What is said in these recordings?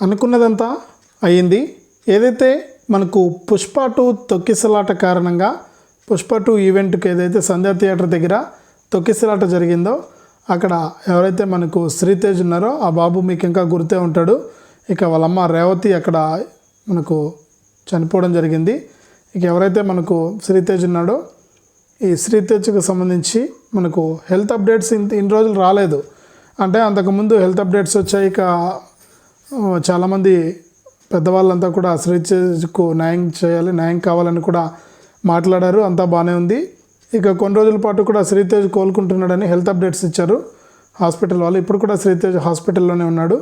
అనుకున్నదంతా అయ్యింది. ఏదైతే మనకు పుష్ప 2 తొక్కిసలాట కారణంగా పుష్ప 2 ఈవెంట్కి ఏదైతే సంధ్యా థియేటర్ దగ్గర తొక్కిసలాట జరిగిందో అక్కడ ఎవరైతే మనకు శ్రీతేజ్ ఉన్నారో ఆ బాబు మీకు ఇంకా గుర్తే ఉంటాడు. ఇక వాళ్ళమ్మ రేవతి అక్కడ మనకు చనిపోవడం జరిగింది. ఇక ఎవరైతే మనకు శ్రీతేజ్ ఉన్నాడో ఈ శ్రీతేజ్కి సంబంధించి మనకు హెల్త్ అప్డేట్స్ ఇన్ని రోజులు రాలేదు. అంటే అంతకుముందు హెల్త్ అప్డేట్స్ వచ్చాయి. ఇక చాలామంది పెద్దవాళ్ళంతా కూడా శ్రీతేజ్కు న్యాయం కావాలని కూడా మాట్లాడారు. అంతా బాగానే ఉంది. ఇక కొన్ని రోజుల పాటు కూడా శ్రీతేజ్ కోలుకుంటున్నాడని హెల్త్ అప్డేట్స్ ఇచ్చారు హాస్పిటల్ వాళ్ళు. ఇప్పుడు కూడా శ్రీతేజ్ హాస్పిటల్లోనే ఉన్నాడు.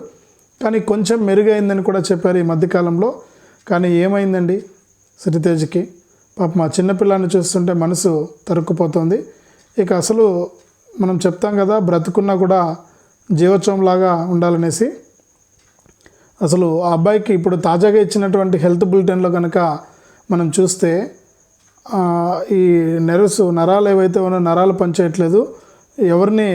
కానీ కొంచెం మెరుగైందని కూడా చెప్పారు ఈ మధ్యకాలంలో. కానీ ఏమైందండి శ్రీతేజ్కి? పాప మా చిన్నపిల్లాన్ని చూస్తుంటే మనసు తరుక్కుపోతుంది. ఇక అసలు మనం చెప్తాం కదా బ్రతుకున్నా కూడా జీవోత్సవంలాగా ఉండాలనేసి. అసలు ఆ అబ్బాయికి ఇప్పుడు తాజాగా ఇచ్చినటువంటి హెల్త్ బులెటిన్లో కనుక మనం చూస్తే ఈ నరాలు ఏవైతే ఉన్నాయో నరాలు పనిచేయట్లేదు. ఎవరిని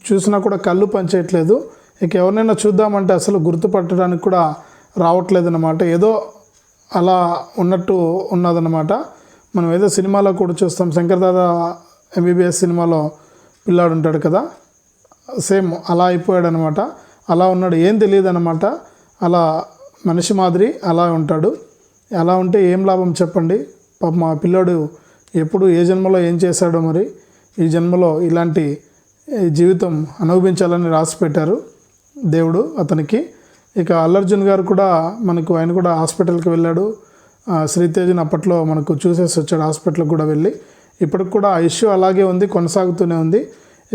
చూసినా కూడా కళ్ళు పనిచేయట్లేదు. ఇక ఎవరినైనా చూద్దామంటే అసలు గుర్తుపట్టడానికి కూడా రావట్లేదు అన్నమాట. ఏదో అలా ఉన్నట్టు ఉన్నదన్నమాట. మనం ఏదో సినిమాలో కూడా చూస్తాం, శంకర్ దాదా MBBS సినిమాలో పిల్లాడు ఉంటాడు కదా, సేమ్ అలా అయిపోయాడు అనమాట. అలా ఉన్నాడు, ఏం తెలియదు అనమాట. అలా మనిషి మాదిరి అలా ఉంటాడు. అలా ఉంటే ఏం లాభం చెప్పండి? పాప మా పిల్లాడు ఎప్పుడు ఏ జన్మలో ఏం చేశాడో మరి ఈ జన్మలో ఇలాంటి జీవితం అనుభవించాలని రాసి పెట్టారు దేవుడు అతనికి. ఇక అల్లర్జున్ గారు కూడా ఆయన కూడా హాస్పిటల్కి వెళ్ళాడు. శ్రీతేజ్ని అప్పట్లో మనకు చూసేసి వచ్చాడు హాస్పిటల్కి కూడా వెళ్ళి. ఇప్పటికి కూడా ఆ ఇష్యూ అలాగే ఉంది, కొనసాగుతూనే ఉంది.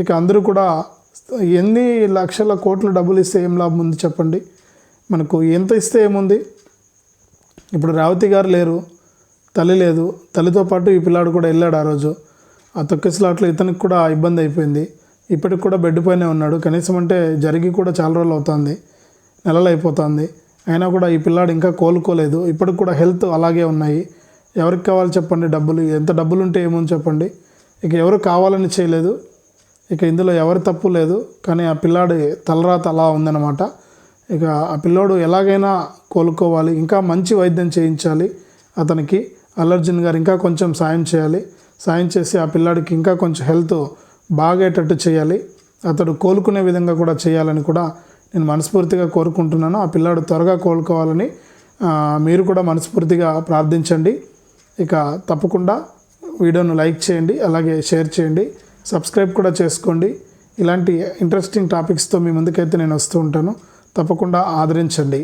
ఇక అందరూ కూడా ఎన్ని లక్షల కోట్లు డబ్బులు ఇస్తే ఏం లాభం ఉంది చెప్పండి? మనకు ఎంత ఇస్తే ఏముంది? ఇప్పుడు రేవతి గారు లేరు, తల్లి లేదు. తల్లితో పాటు ఈ పిల్లాడు కూడా వెళ్ళాడు ఆ రోజు. ఆ తొక్కిసలాట్లో ఇతనికి కూడా ఇబ్బంది అయిపోయింది. ఇప్పటికి కూడా బెడ్ పైనే ఉన్నాడు. కనీసం అంటే జరిగి కూడా చాలా రోజులు అవుతుంది, నెలలు అయిపోతుంది. అయినా కూడా ఈ పిల్లాడు ఇంకా కోలుకోలేదు. ఇప్పటికి కూడా హెల్త్ అలాగే ఉన్నాయి. ఎవరికి కావాలి చెప్పండి డబ్బులు? ఎంత డబ్బులు ఉంటే ఏముంది చెప్పండి? ఇక ఎవరు కావాలని చేయలేదు. ఇక ఇందులో ఎవరి తప్పు లేదు. కానీ ఆ పిల్లాడి తలరాత అలా ఉందన్నమాట. ఇక ఆ పిల్లోడు ఎలాగైనా కోలుకోవాలి, ఇంకా మంచి వైద్యం చేయించాలి అతనికి. అల్లర్జున్ గారు ఇంకా కొంచెం సాయం చేయాలి. సాయం చేసి ఆ పిల్లాడికి ఇంకా కొంచెం హెల్త్ బాగేటట్టు చేయాలి. అతడు కోలుకునే విధంగా కూడా చేయాలని కూడా నేను మనస్ఫూర్తిగా కోరుకుంటున్నాను. ఆ పిల్లాడు త్వరగా కోలుకోవాలని మీరు కూడా మనస్ఫూర్తిగా ప్రార్థించండి. ఇక తప్పకుండా వీడియోను లైక్ చేయండి, అలాగే షేర్ చేయండి, సబ్స్క్రైబ్ కూడా చేసుకోండి. ఇలాంటి ఇంట్రెస్టింగ్ టాపిక్స్తో మీ ముందుకైతే నేను వస్తూ ఉంటాను. తప్పకుండా ఆదరించండి.